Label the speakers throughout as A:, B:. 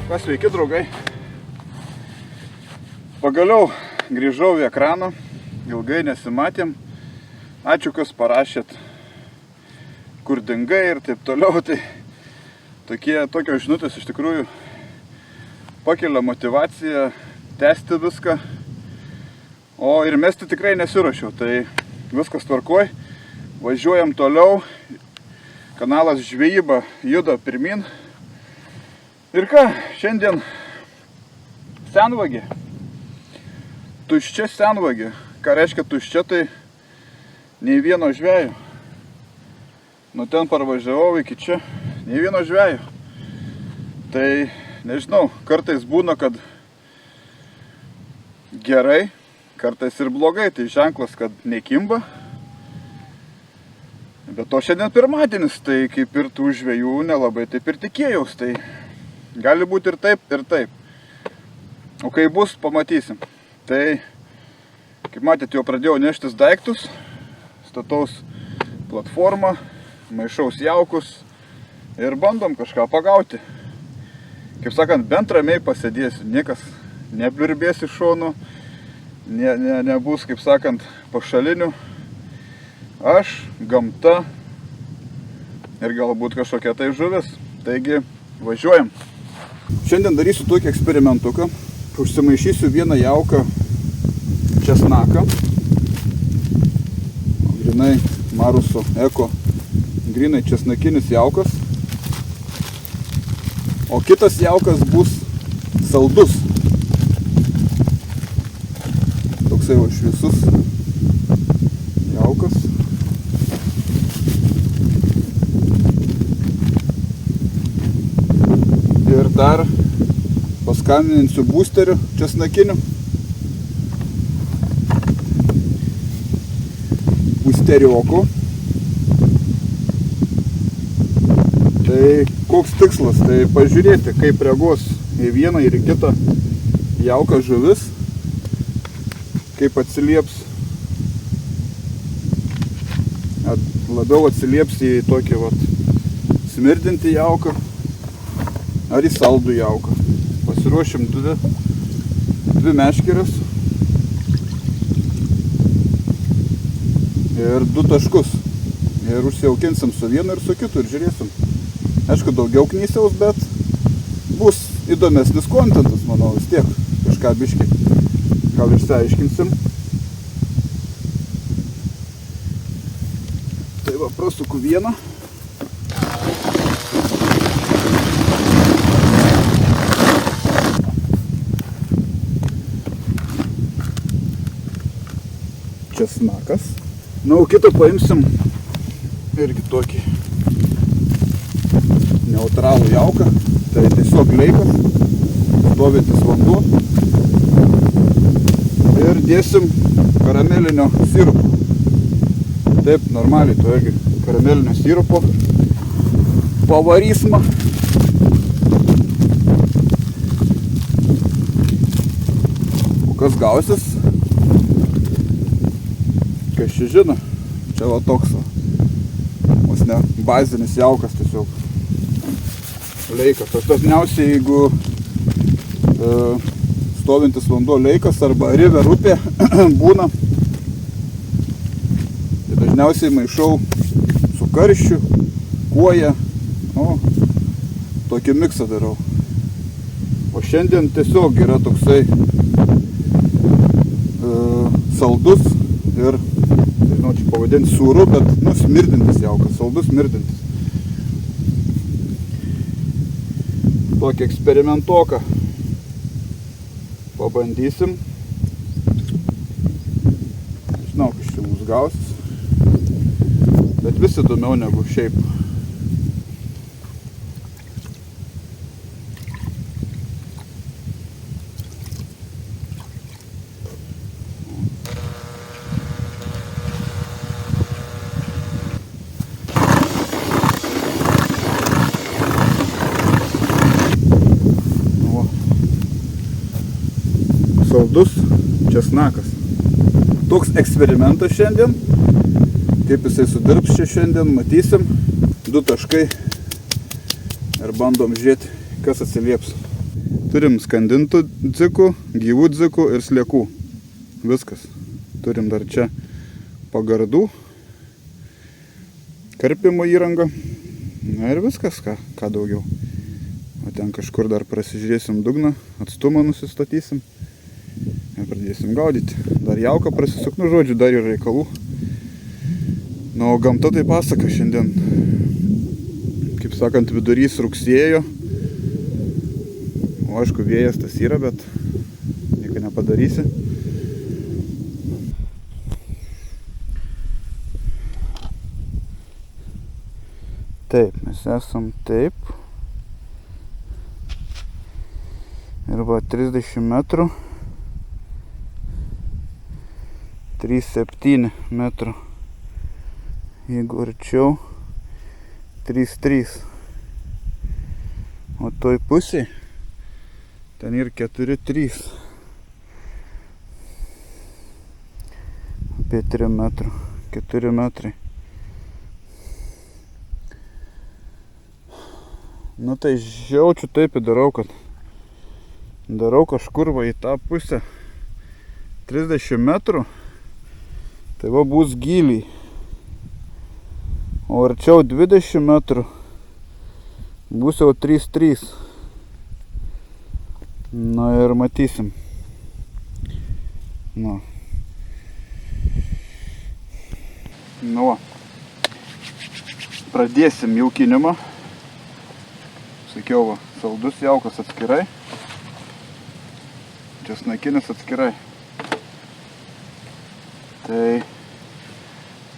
A: Sveiki, draugai. Pagaliau grįžau į ekraną, ilgai nesimatėm. Ačiū, kas parašėt, kur dingai ir taip toliau. Tai tokios žinutės iš tikrųjų pakelia motivaciją tęsti viską. O ir mesti tikrai nesiruošiau, tai viskas tvarkoj. Važiuojam toliau. Kanalas žvejyba juda pirmin. Ir ką, šiandien senvagė. Tuščia senvagė. Ką reiškia tuščia, tai nei vieno žvejo. Nuo ten parvažiavau iki čia, nei vieno žvejo. Tai nežinau, kartais būna, kad gerai, kartais ir blogai. Tai ženklas, kad nekimba. Bet to šiandien pirmadienis, tai kaip ir tų žvejų nelabai taip ir tikėjaus. Tai gali būti ir taip, ir taip. O kai bus, pamatysim. Tai, kaip matėt, jau pradėjau neštis daiktus. Stataus platformą, maišaus jaukus ir bandom kažką pagauti. Kaip sakant, bent ramiai pasėdėsiu. Niekas nebliurbės iš šonų, nebus, kaip sakant, pašalinių. Aš, gamta ir galbūt kažkokia tai žuvis. Taigi, važiuojam. Šiandien darysiu tokį eksperimentuką. Užsimaišysiu vieną jauką česnaką. Grinai Maruso Eko. Grinai česnakinis jaukas. O kitas jaukas bus saldus. Toksai va šviesus jaukas. Ir dar paskambinsiu boosteriu česnakiniu. Boosteriokų. Tai koks tikslas? Tai pažiūrėti, kaip reaguos į vieną ir į kitą jauką žuvis. Kaip atsilieps. Labiau atsilieps į tokį smirdintį jauką. Ar į saldų jauką. Pasiruošim dvi meškeres ir 2 taškus. Ir užsiaukinsim su vienu ir su kitu ir žiūrėsim. Aišku, daugiau knysiaus, bet bus įdomesnis kontentas, manau, vis tiek. Kažką biškį gal išsiaiškinsim. Tai va, prasuku vieną. Česnakas. Na, o kitą paimsim irgi tokį neutralų jauką. Tai tiesiog leikas, stovintis vanduo. Ir dėsim karamelinio sirupo. Taip, normaliai, to irgi karamelinio sirupo. Pavarysma. O kas gausis? Kas čia žino, čia va toks vos ne bazinis jaukas tiesiog leikas. Aš dažniausiai, jeigu stovintis vanduo leikas arba river upė būna, tai dažniausiai maišau su karšiu, kuoja, tokį miksą darau. O šiandien tiesiog yra toksai saldus ir čia pavadinti sūru, bet smirdintis jaukas, saldus smirdintis. Tokį eksperimentoką pabandysim. Žinau, kas čia mūsų gausis, bet vis įdomiau negu šiaip. Saldus česnakas. Toks eksperimentas šiandien. Kaip jisai sudirbs čia šiandien, matysim. 2 taškai ir bandom žiūrėti, kas atsilieps. Turim skandintų dzikų, gyvų dzikų ir sliekų. Viskas. Turim dar čia pagardų, karpimo įrangą. Na ir viskas, ką daugiau. O ten kažkur dar prasižiūrėsim dugną, atstumą nusistatysim ir pradėsim gaudyti. Dar jauką prasisuk, nu žodžiu, dar yra reikalų. Na, o gamta tai pasaka šiandien. Kaip sakant, vidurys rugsėjo. O aišku, vėjas tas yra, bet nieko nepadarysi. Taip, mes esam taip. Ir va 30 metrų. 3,7 metrų. Jeigu arčiau 3,3. O toj pusėj ten ir 4,3. Apie 3 metrų. 4 metrai. Nu tai jaučiu taip darau, kad darau kažkur va į tą pusę 30 metrų. Tai va bus giliai. O arčiau 20 metrų bus jau 3,3. Na ir matysim. Nu. Nu va. Pradėsim jaukinimą. Sakiau, va, saldus jaukas atskirai. Česnakinis atskirai. Tai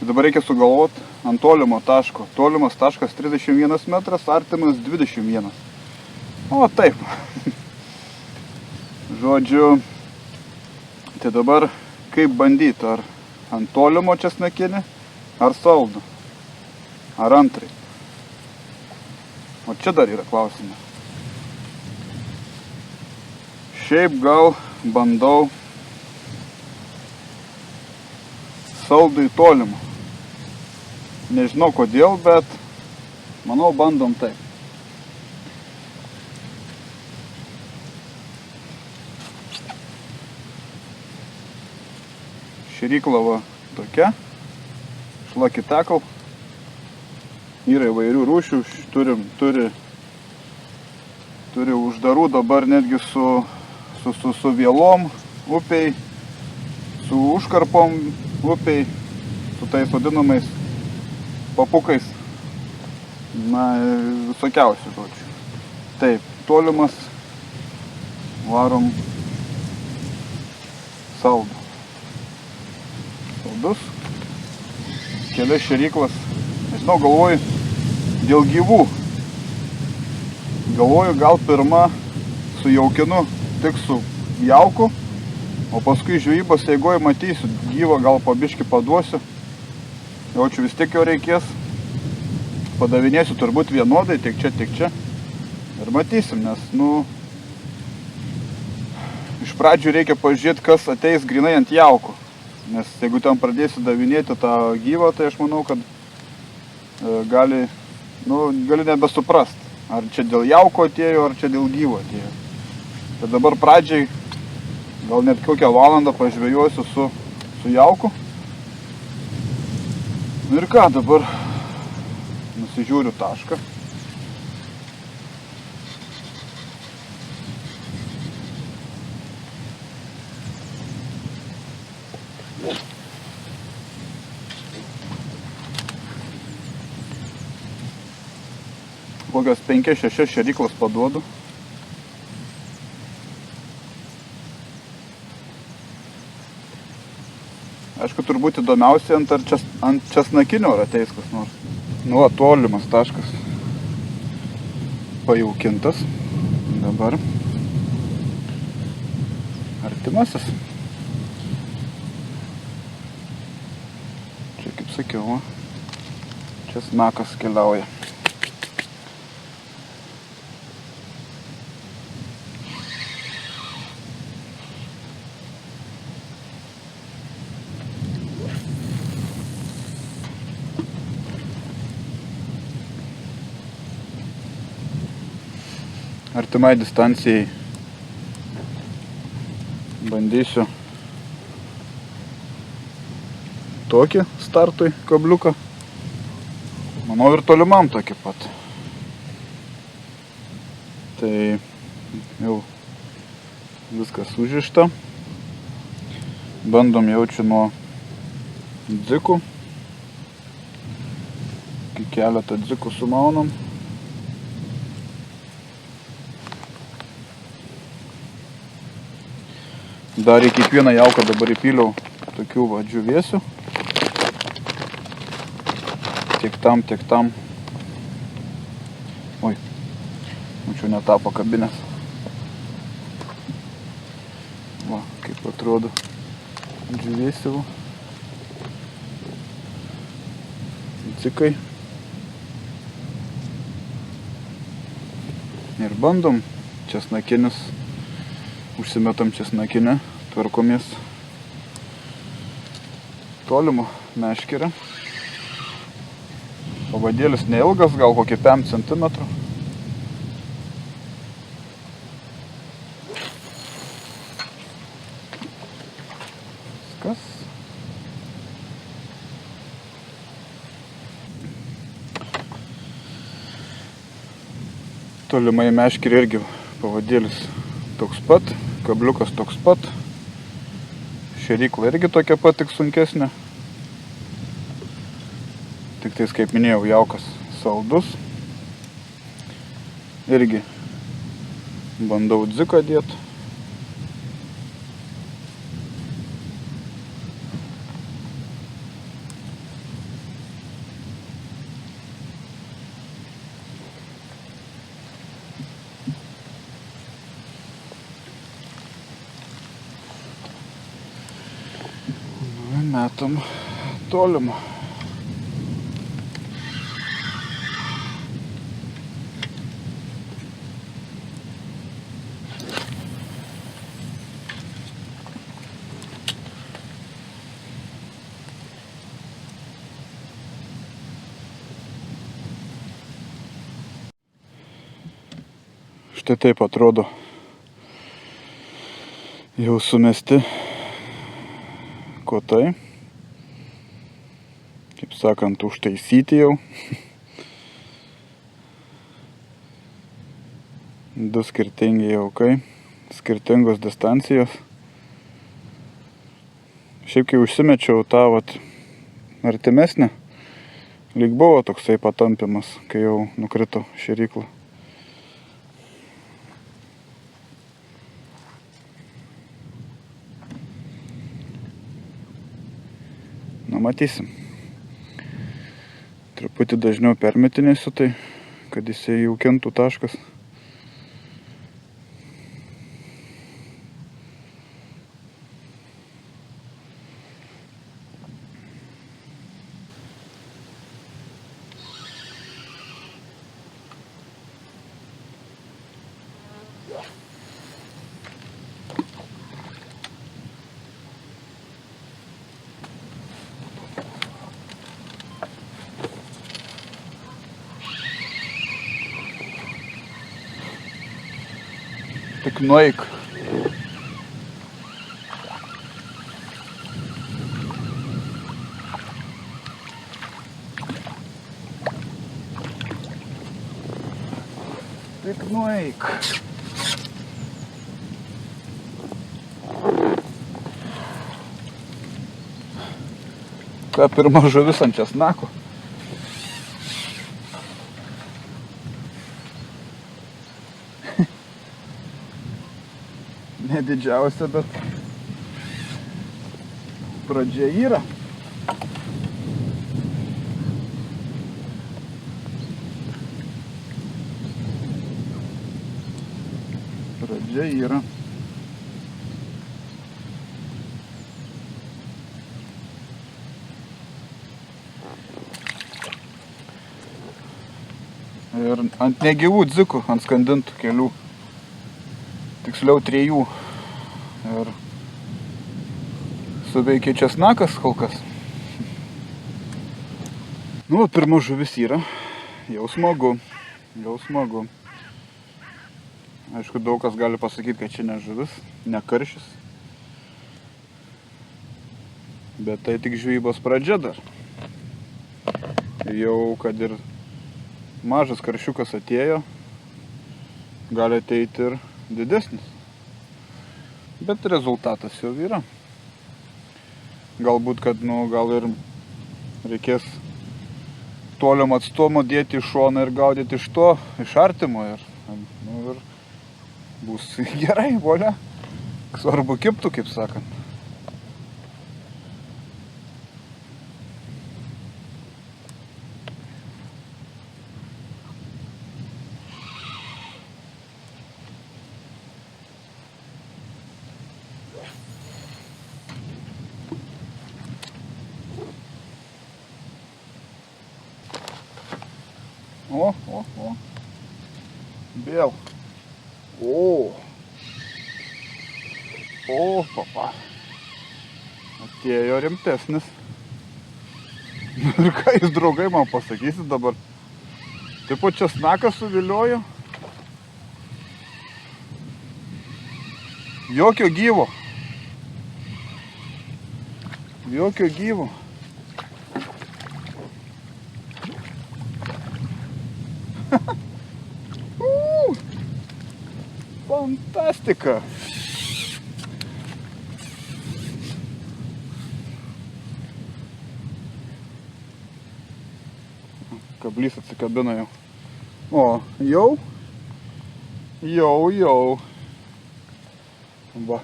A: dabar reikia sugalvoti ant tolimo taško. Tolimas taškas 31 metras, artimas 21. O taip. Žodžiu, tai dabar kaip bandyti, ar ant tolimo česnakinį, ar saldų, ar antrai. O čia dar yra klausimas. Šiaip gal bandau saldų į tolimą. Nežinau kodėl, bet manau bandom taip. Šėrykla va tokia, šlakitekal. Yra įvairių rūšių, turi uždarų dabar netgi su vėlom upiai, su užkarpom upiai, su tais vadinamais papukais, na, visokiausių žodžių. Taip, tolimas varom saldų. Saldus, kelias šėryklas, nežinau, galvoju, dėl gyvų. Galvoju, gal pirma sujaukinu tik su jauku, o paskui žvejybos eigoje matysiu, gyvą gal po biškį paduosiu. Jaučiu, vis tiek jo reikės. Padavinėsiu turbūt vienodai, tiek čia. Ir matysim, nes, nu, iš pradžių reikia pažiūrėti, kas ateis grinai ant jauko. Nes jeigu ten pradėsiu davinėti tą gyvą, tai aš manau, kad gali nebesuprast, ar čia dėl jauko atėjo, ar čia dėl gyvo atėjo. Tai dabar pradžiai gal net kokią valandą pažvejosiu su jauku. Ir ką, dabar nusižiūriu tašką. Kokios 5-6 šėryklas paduodu. Aišku, turbūt įdomiausia ant česnakinio ar ateis kas nors. Nu, tolimas taškas pajaukintas. Dabar artimasis. Čia, kaip sakiau, česnakas keliauja. artimai distancijai bandysiu tokį startui kabliuką. Manau ir tolimam tokį pat. Tai jau viskas užrišta. Bandom jaučiu nuo dzikų. Keletą dzikų sumaunam. Dar į kiekvieną jauką dabar įpyliau tokių va džiūvėsių. Tiek tam. Oi, mačiau ne tą pakabinęs. Va, kaip atrodo džiūvėsių. Dzikai. Ir bandom česnakinis, užsimetam česnakinę, tvarkomės tolimo meškerę. Pavadėlis neilgas, gal kokį 5 centimetrų. Viskas. Tolimai meškerė irgi pavadėlis toks pat, kabliukas toks pat. Šėrykla irgi tokia pat, tik sunkesnė. Tik tais, kaip minėjau, jaukas saldus. Irgi bandau dziką dėt. Metam tolimą. Štai taip atrodo jau sumesti kotai. Kaip sakant, užtaisyti jau. 2 skirtingi jaukai, skirtingos distancijos. Šiaip kai užsimečiau tą vat artimesnę, lyg buvo toksai patampimas, kai jau nukrito šėrykla. Nu, matysim. Truputį dažniau permetinėsiu tai, kad jisai jaukintų taškas. Tik nueik. Tik nueik. Ką pirma žuvis ant česnako? Ne didžiausia, bet pradžia yra. Pradžia yra. Ir ant negyvų dzikų, ant skandintų kelių. Tiksliau 3. Ir suveikė česnakas kol kas. Nu, pirma žuvis yra. Jau smagu. Aišku, daug kas gali pasakyti, kad čia ne žuvis, ne karšis. Bet tai tik žvejybos pradžia dar. Jau kad ir mažas karšiukas atėjo, gali ateiti ir didesnis. Bet rezultatas jau yra. Galbūt, kad gal ir reikės toliam atstumu dėti iš šoną ir gaudyti iš to, iš artimo. Ir bus gerai, volia. Svarbu kibtų, kaip sakant. O. Vėl. O, papa. Atėjo rimtesnis. Ir ką jūs, draugai, man pasakysit dabar? Taip pat česnaką suvilioju. Jokio gyvo. Jokio gyvo. Fantastika. Kablys atsikabino jau. O, jau. Va.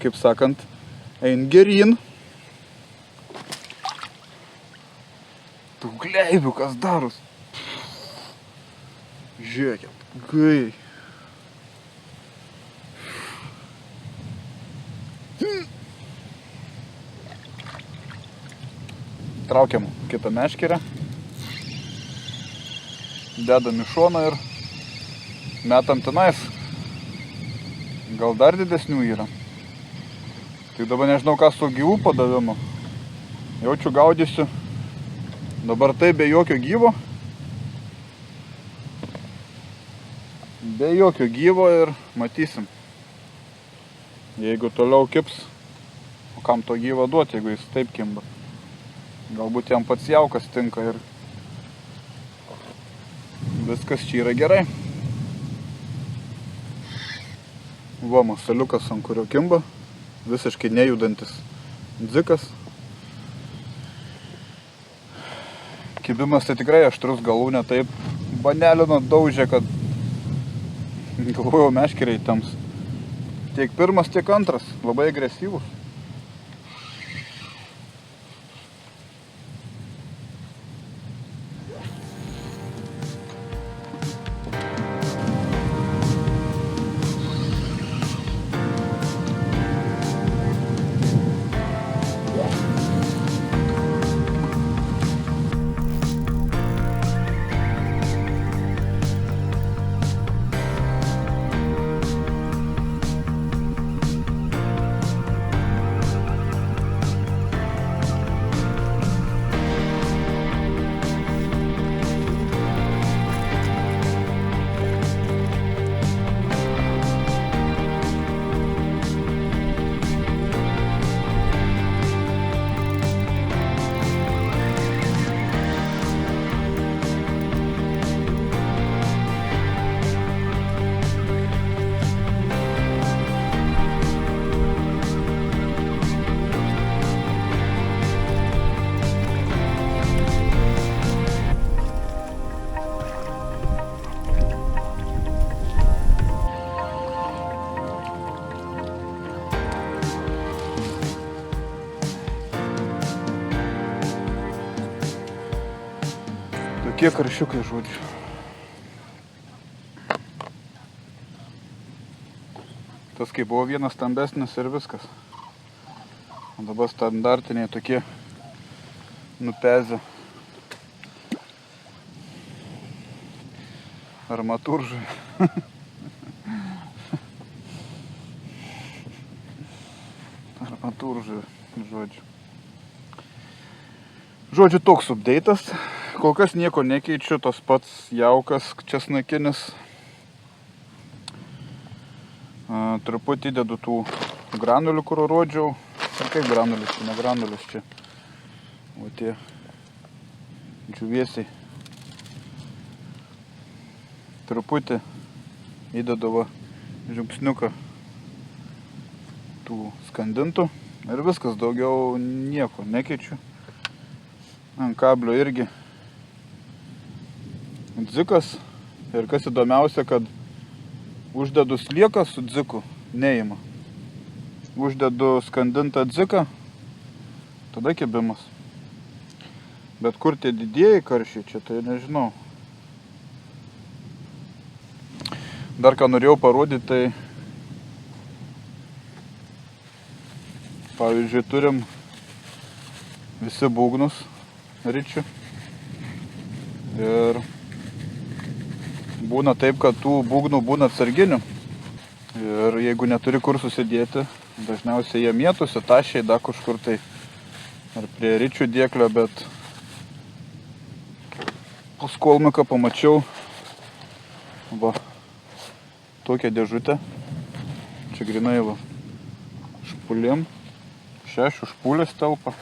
A: Kaip sakant, ein geryn. Tų gleibių kas daros. Žiūrėkit, gai. Traukiam kitą meškerę. Dedam į šoną ir metam tenais. Gal dar didesnių yra. Tik dabar nežinau, kas su gyvų padavimu. Jaučiu, gaudysiu. Dabar tai be jokio gyvo. Be jokio gyvo ir matysim. Jeigu toliau kips, o kam to gyvo duoti, jeigu jis taip kimba. Galbūt jam pats jaukas tinka ir viskas čia yra gerai. Va, masaliukas, ant kurio kimba, visiškai nejudantis dzikas. Kibimas tai tikrai aštrus, galūnė taip banelino daužė, kad galvojau meškeriai tams. Tiek pirmas, tiek antras, labai agresyvus. Tokie karšiukai, žodžiu. Tas kaip buvo vienas stambesnis ir viskas. O dabar standartiniai tokie nupezę armatūržai. Armatūržai, žodžiu. Žodžiu, toks update'as. kol kas nieko nekeičiu, tos pats jaukas česnakinis. Truputį įdedu tų granulių, kur rodžiau. Ir kaip granulis čia, ne granulis čia. O tie džiuviesiai. Truputį įdedu va žiupsniuką tų skandintų. Ir viskas, daugiau nieko nekeičiu. Ant kablio irgi dzikas. Ir kas įdomiausia, kad uždedu slieką su dziku, neima. Uždedu skandintą dziką, tada kibimas. Bet kur tie didieji karšiai čia, tai nežinau. Dar ką norėjau parodyti, tai pavyzdžiui, turim visi būgnus ričių. Ir būna taip, kad tų būgnų būna atsarginių. Ir jeigu neturi kur susidėti, dažniausiai jie mėtusi, tašiai, da kažkur tai ar prie ričių dėklio, bet po skolmiką pamačiau va tokią dėžutę. Čia grinai va špulėm. 6 špulės telpa.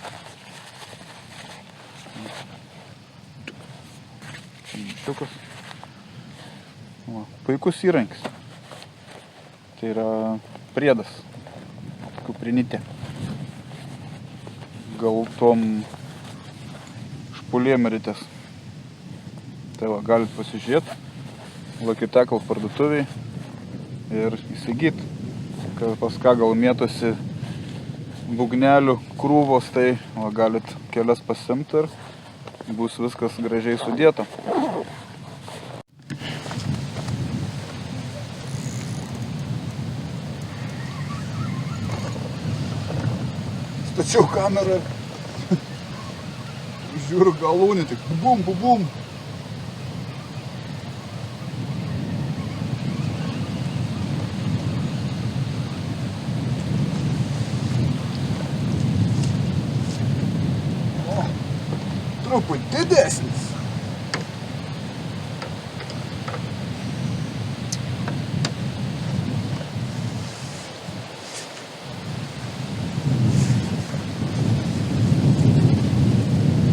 A: Čia mišiukas. Puikus įrankis. Tai yra priedas. Kuprinytė. Gal tom špulėm ritės. Tai va, galit pasižiūrėti. Lucky Tackle parduotuviai. Ir įsigyti. Pas ką gal mėtosi būgnelių krūvos, tai va, galit kelias pasimti ir bus viskas gražiai sudėta. Stačiau kamerą, žiūriu galūnį, tik bum, bum, bum. Truputį didesnis.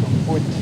A: Truputį.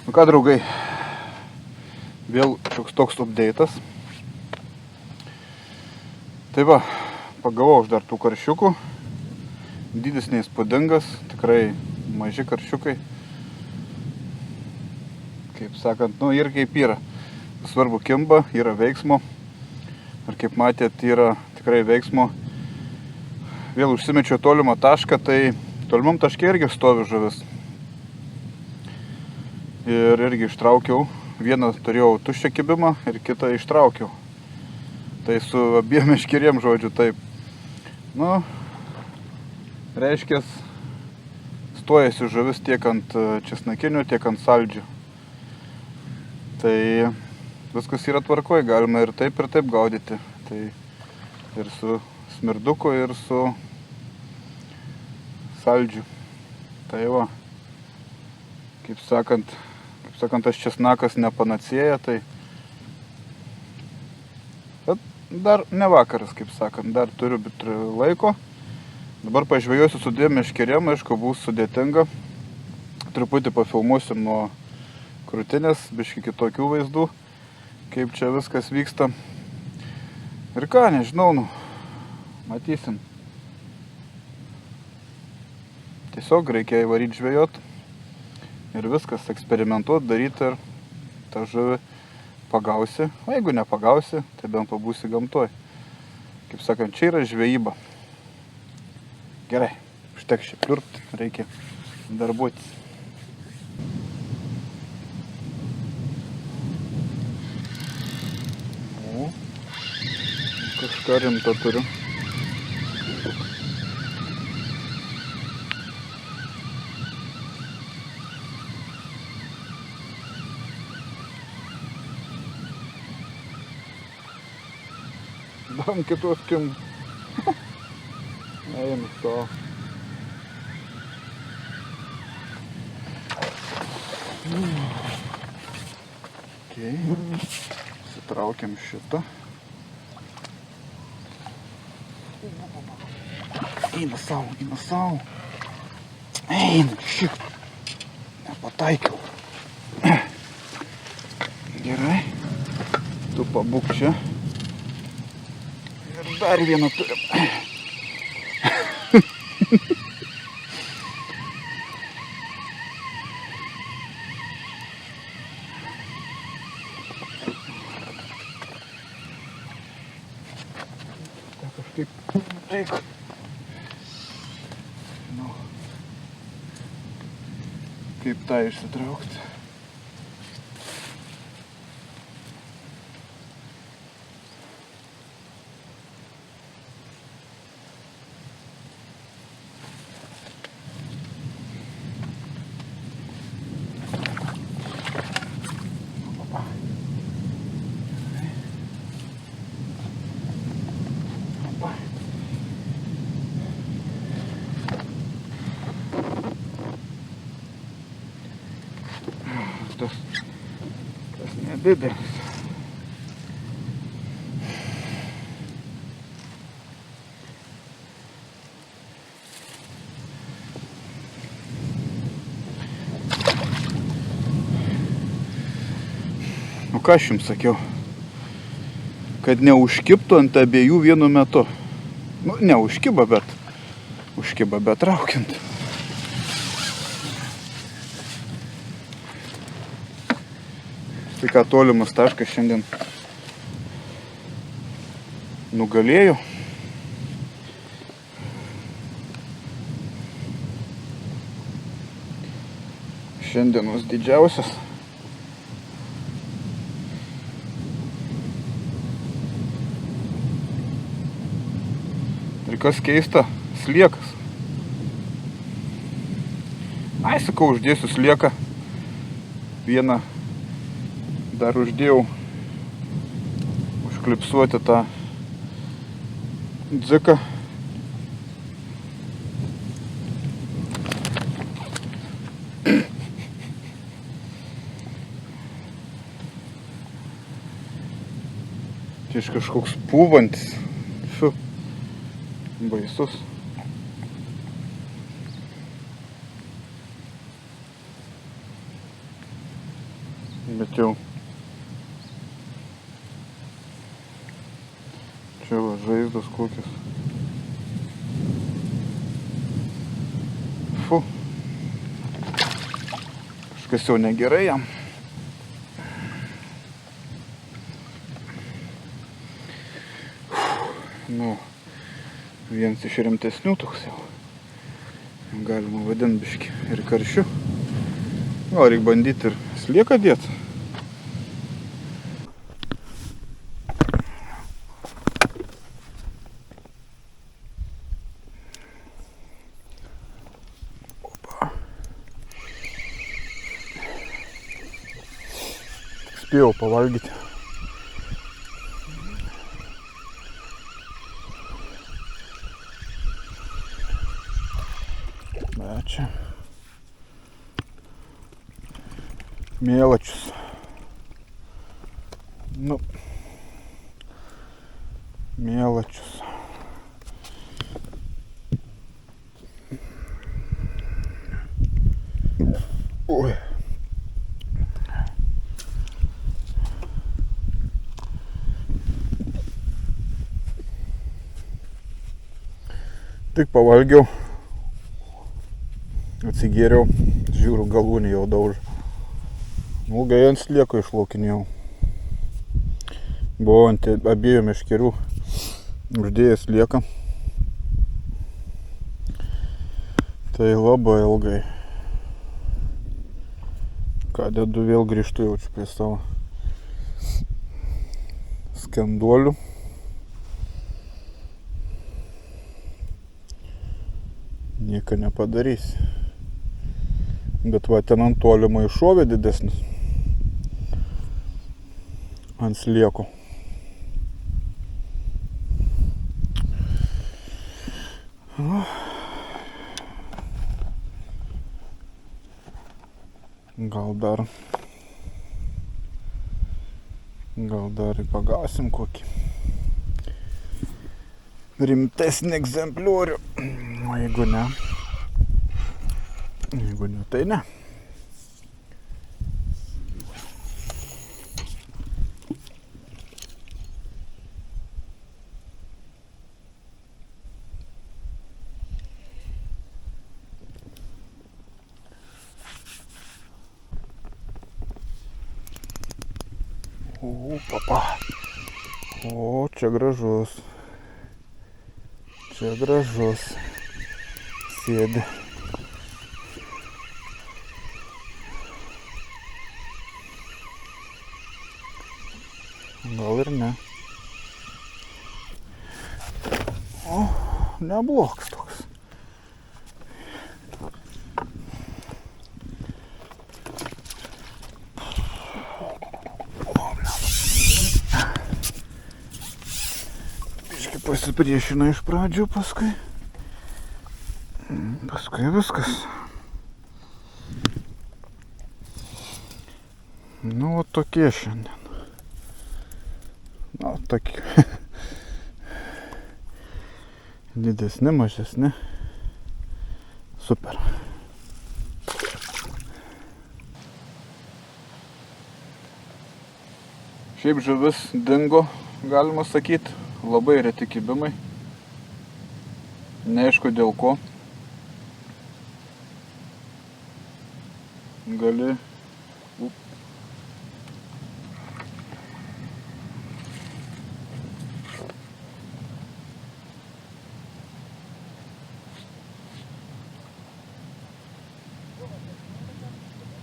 A: Nu ką, draugai, vėl šioks toks update'as. Tai va, pagavau aš dar tų karšiukų. Dydis neįspūdingas, tikrai maži karšiukai. Kaip sakant, nu ir kaip yra. Svarbu kimba, yra veiksmo. Ir kaip matėt, yra tikrai veiksmo. Vėl užsimečiau tolimą tašką, tai tolimam taške irgi stovi žuvis. Ir irgi ištraukiau. Vieną turėjau tuščią kibimą ir kitą ištraukiau. Tai su abiem meškerėm, žodžiu, taip. Nu, reiškia, stojasi žuvis tiek ant česnakinių, tiek ant saldžių. Tai viskas yra tvarkoj, galima ir taip gaudyti. Tai ir su smirduku, ir su saldžiu. Tai va, kaip sakant, tas česnakas nepanacėja, tai bet dar ne vakaras, kaip sakant, dar turiu laiko. Dabar pažvejosiu su dviem meškerėm, aišku, bus sudėtinga. Truputį pafilmuosiu nuo krūtinės, biškį kitokių vaizdų, kaip čia viskas vyksta. Ir ką, nežinau, nu, matysim. Tiesiog reikia įvaryti žvejot. Ir viskas, eksperimentuot, daryti ir tą žuvį pagausi. O jeigu nepagausi, tai bent pabūsi gamtoj. Kaip sakant, čia yra žvejyba. Gerai, užteks čia pliurpt, reikia darbuotis. O, kažką rimto turiu. Ant kitos kim. Eina savo. Okay. Sitraukiam šitą. Eina savo. Eina, šit. Nepataikiau. Gerai. Tu pabūk čia. Dar vieną turim. Kažkaip eik. Nu. Kaip tą išsitraukti. Tas nedidelis. Nu ką aš jums sakiau, kad neužkibtų ant abiejų vienu metu. Nu, neužkiba, bet traukiant. Tai ką, tolimas taškas šiandien nugalėjo. Šiandienos didžiausias. Ir kas keista, sliekas. Ai, sakau, uždėsiu slieką. Vieną dar uždėjau užklipsuoti tą dziką. Čia kažkoks pūvantis. Fiu. Baisus. Bet jau čia va žaizdos kokios. kažkas jau negerai jam. Nu, vienas iš rimtesnių toks jau. Galima vadinti biškį ir karšiu. O, reikia bandyti ir slieką dėti. Opa. Spėjau pavalgyti. Čia mėlačius. Nu, mėlačius. Oi. Tik pavalgiau. Atsigėriau, žiūriu, galūnį jau daužo. Ilgai ant slieko išlaukinėjau. Buvau ant abiejų meškerių uždėjęs slieką. Tai labai ilgai. Ką dedu, vėl grįžtu jaučiu prie savo skenduolių. Nieko nepadarysi. Bet va, ten ant tolimo iššovė didesnis. Ant slieko. Gal dar pagausim kokį rimtesnį egzempliorių. O jeigu ne, tai ne. O, papa. O, čia gražus. Čia gražus. Sėdi. Gal ir ne. O, neblogas toks. Biškį pasipriešina iš pradžių, paskui viskas. Nu, o tokie šiandien. Na, tokie. Didesni, mažesni. Super. Šiaip žuvis dingo, galima sakyti. Labai reti kibimai. Neaišku dėl ko. Gali.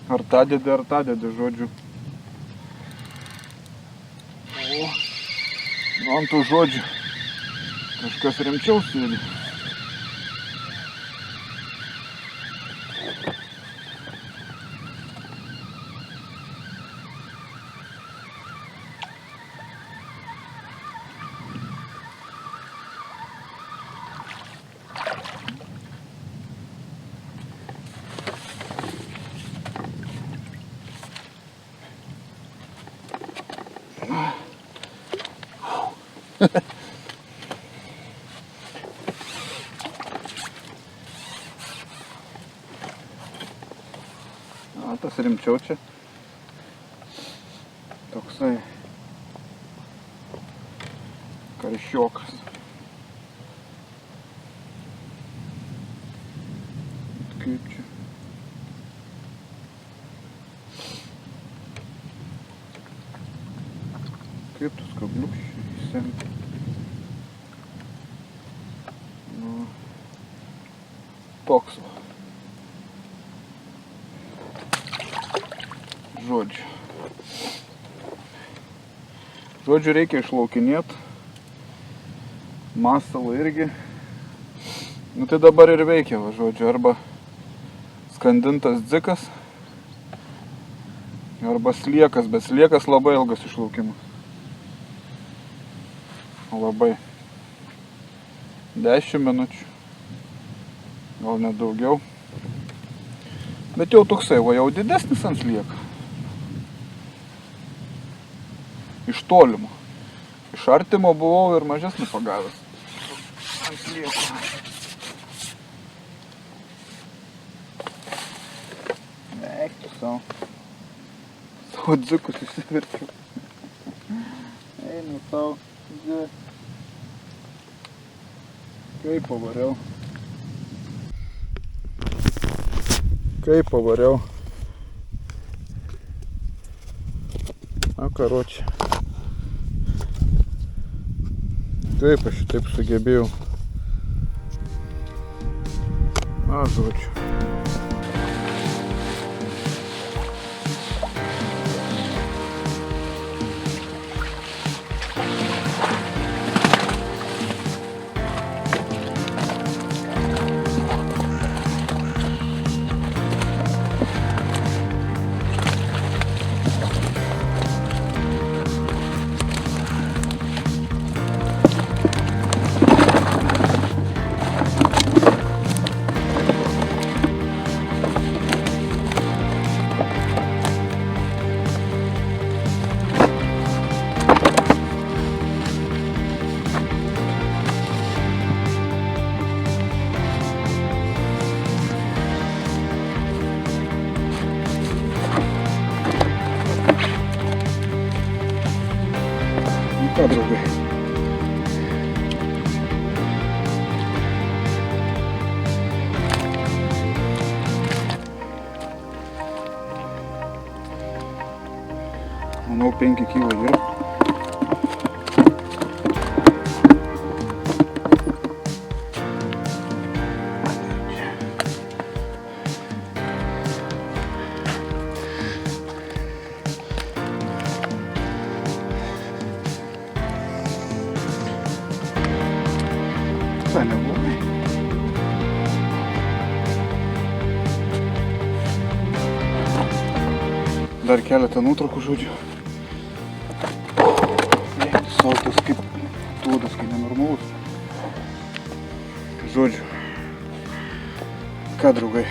A: Ar tą dėdė, žodžiu. O, ant tų žodžių kažkas rimčiau sėdi. Tas rimčiau čia. Toksai karščiokas. Kaip čia. kaip tus kabliukščiai įsemti. Nu, toks va. Žodžiu, reikia išlaukinėti. Masalą irgi. Nu tai dabar ir veikia, va, žodžiu, arba skandintas dzikas, arba sliekas, bet sliekas labai ilgas išlaukimas. Labai. 10 minučių, gal net daugiau. Bet jau toksai, va, jau didesnis ant slieka. Iš tolimo. Iš artimo buvau ir mažesnį pagavęs. Ant slieko. Eik tu savo. Savo dzikus išsiverčiau. Einu savo. Kaip pavariau. Na, karoči. Kaip aš šitaip sugebėjau. Na, žodžiu. Ką, draugai? Manau, 5 kilo yra. Neblogai. Dar keletą nuotraukų, žodžiu. Saltas kaip tūdas, kai nenormalus. Žodžiu. Ką, draugai?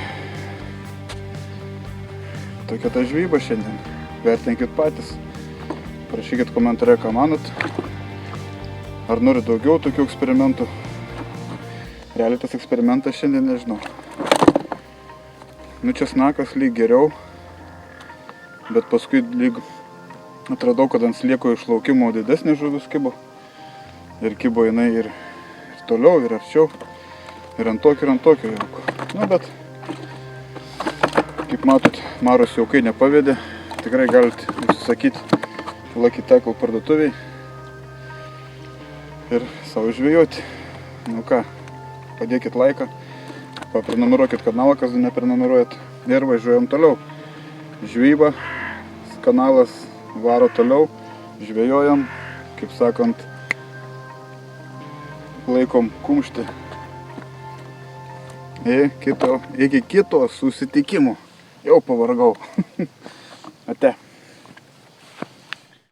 A: Tokia ta žvejyba šiandien. Vertinkit patys. Parašykit komentare, ką manot. Ar norit daugiau tokių eksperimentų? Realiai tas eksperimentas šiandien nežinau. Nu, česnakas lyg geriau, bet paskui lyg atradau, kad ant slieko išlaukimo didesnė žuvis kibo. Ir kibo jinai ir toliau, ir arčiau, ir ant tokio jauko. Nu, bet, kaip matot, Maros jaukai nepavedė. Tikrai galite užsisakyti Lucky Tackle parduotuviai ir savo žvejoti. Nu ką? Padėkit laiką, paprenumeruokit kanalą, kas neprenumeruojat ir važiuojam toliau. Žvejyba, kanalas varo toliau, žvejojam, kaip sakant, laikom kumštį. Iki kito susitikimo. Jau pavargau. Ate.